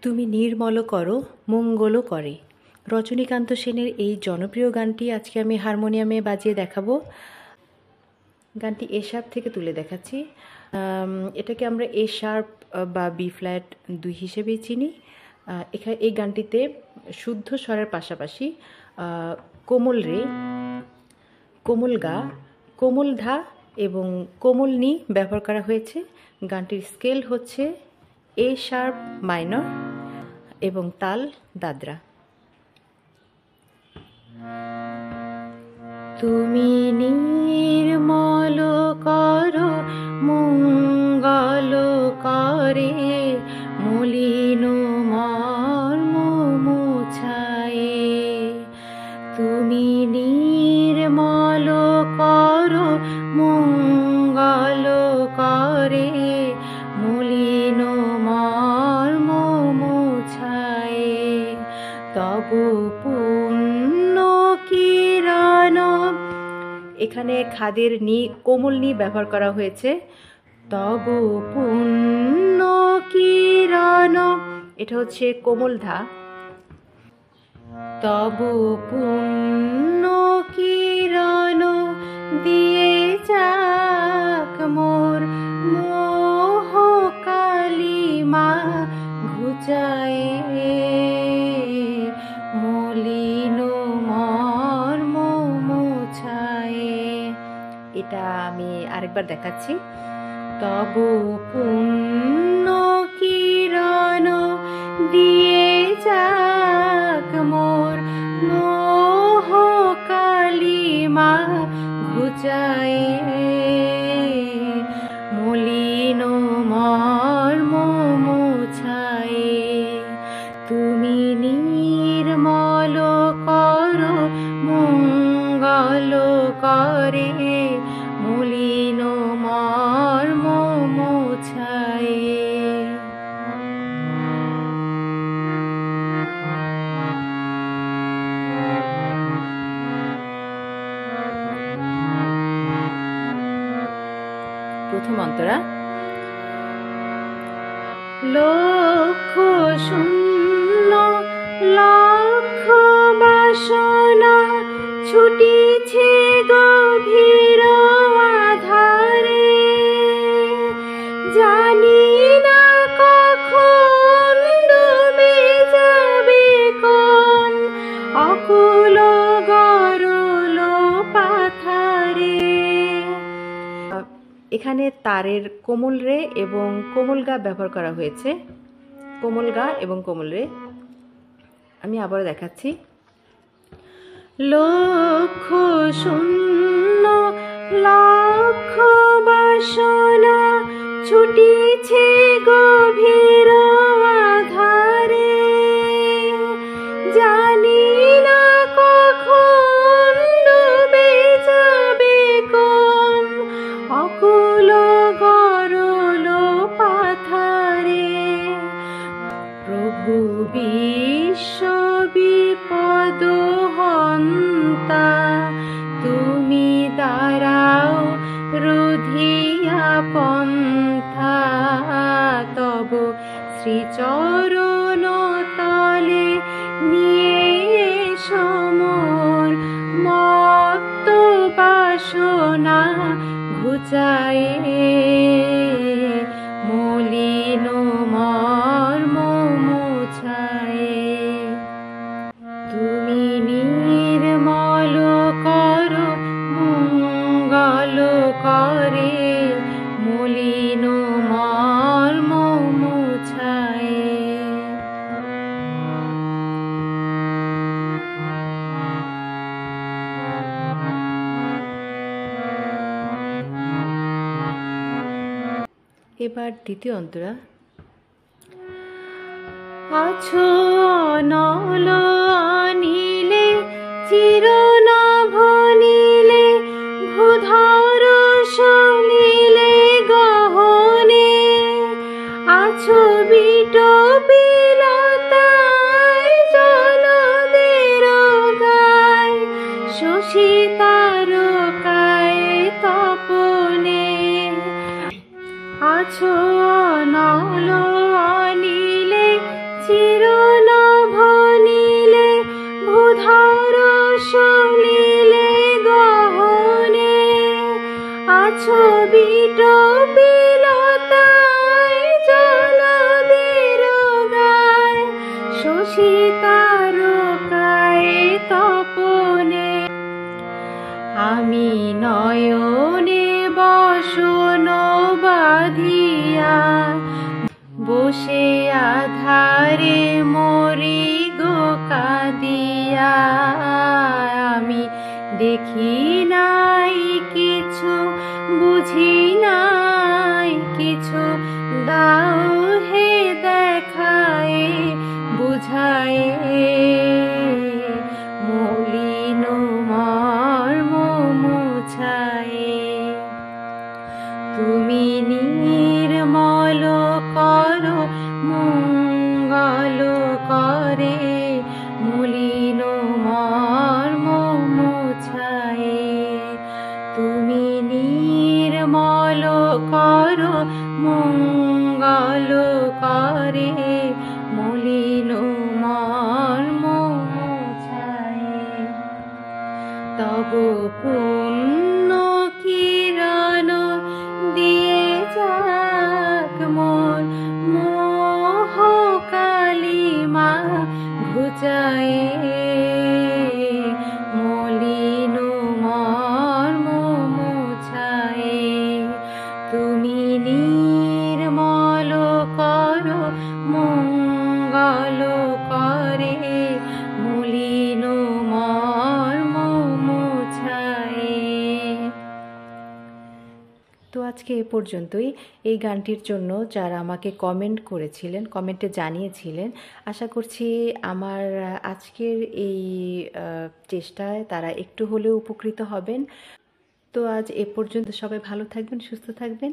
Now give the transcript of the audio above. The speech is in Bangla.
তুমি নির্মল করো মঙ্গলও করে। রজনীকান্ত সেনের এই জনপ্রিয় গানটি আজকে আমি হারমোনিয়ামে বাজিয়ে দেখাবো। গানটি এ শার্প থেকে তুলে দেখাচ্ছি। এটাকে আমরা এ শার্প বা বি ফ্ল্যাট দুই হিসেবেই চিনি। এই গানটিতে শুদ্ধ স্বরের পাশাপাশি কোমল রে, কোমল গা, কোমল ধা এবং কোমল নি ব্যবহার করা হয়েছে। গানটির স্কেল হচ্ছে এ শার্প মাইনর এবং তাল দাদরা। তুমি নির্মল করো মঙ্গল করে, মলিন মর্ম মুছায়ে। তুমি নির্মল করো মঙ্গল করে, মলিন মর্ম মুছায়ে। তব পুণ্য কিরণ, এখানে খাদের নি কোমল নি ব্যবহার করা হয়েছে। তব পুণ্য কিরণ, এটা হচ্ছে কোমল ধা। তব পুণ্য কিরণ দিয়ে যাক মোর মোহ কালিমা ঘুচায়ে, মলিন মর্ম মুছায়ে। এটা আমি আরেকবার দেখাচ্ছি। তব পুণ্য কিরণ দিয়ে যাক মোর মোহ কালিমা ঘুচায়ে, মলিন মর্ম মুছায়ে। তুমি নির্মল করো মঙ্গল করে, মলিন মর্ম মুছায়ে। প্রথম অন্তরা। লক্ষ শূন্য লক্ষ বাসনা ছুটিছে গভীর আধারে, জানি না কখন ডুবে যাবে কোন অকুল গরল পাথারে। এখানে তারের কোমল রে এবং কোমল গা ব্যবহার করা হয়েছে। কোমল গা এবং কোমল রে আমি আবার দেখাচ্ছি। লক্ষ শূন্য লক্ষ বাসনা ছুটিছে গভীর আধারে, জানি না কখন ডুবে যাবে কোন অকুল গরল পাথারে। প্রভু বিশ্ব বিপদ হন্তা, তুমি দাঁড়াও রুধিয়া পন্থা। তব শ্রীচরণ তলে নিয়ে সমর মত্ত বাসনা ঘুচায়ে, মলিন মর্ম মুছায়ে। তুমি নির্মল করো মঙ্গল করে, মলিন মর্ম মুছায়ে। এবার দ্বিতীয় অন্তরা। আছো অনল আনিলে চিরনভ নীলে, ভূধর সলিলে গহনে। আছো বিট বিলতায় জলদের গায়, শশী তারকায় তপনে। আছো অনল আনিলে নয়নে বসন বাঁধিয়া বসে আধারে মরি গো কাঁদিয়া। আমি দেখি নাই কিছু, বুঝি নাই কিছু, দাও হে দেখায় বুঝায় মলিন মর্ম মুছায়। তুমি নির্মল করো মঙ্গল করে মলিন মর্ম মুছায়। তুমি নির্মল করো মঙ্গল করে মলিন মর্ম মুছায়। তব পুণ্য কিরণ দিয়ে যাক মোর মোহ কালিমা ঘুচায়ে মলিন মর্ম মুছায়ে। তুমি নির্মল করো মঙ্গল করে মলিন মর্ম মুছায়ে। তো আজকে এ পর্যন্তই। এই গানটির জন্য যারা আমাকে কমেন্ট করেছিলেন, কমেন্টে জানিয়েছিলেন, আশা করছি আমার আজকের এই চেষ্টায় তারা একটু হলেও উপকৃত হবেন। তো আজ এ পর্যন্ত, সবাই ভালো থাকবেন, সুস্থ থাকবেন।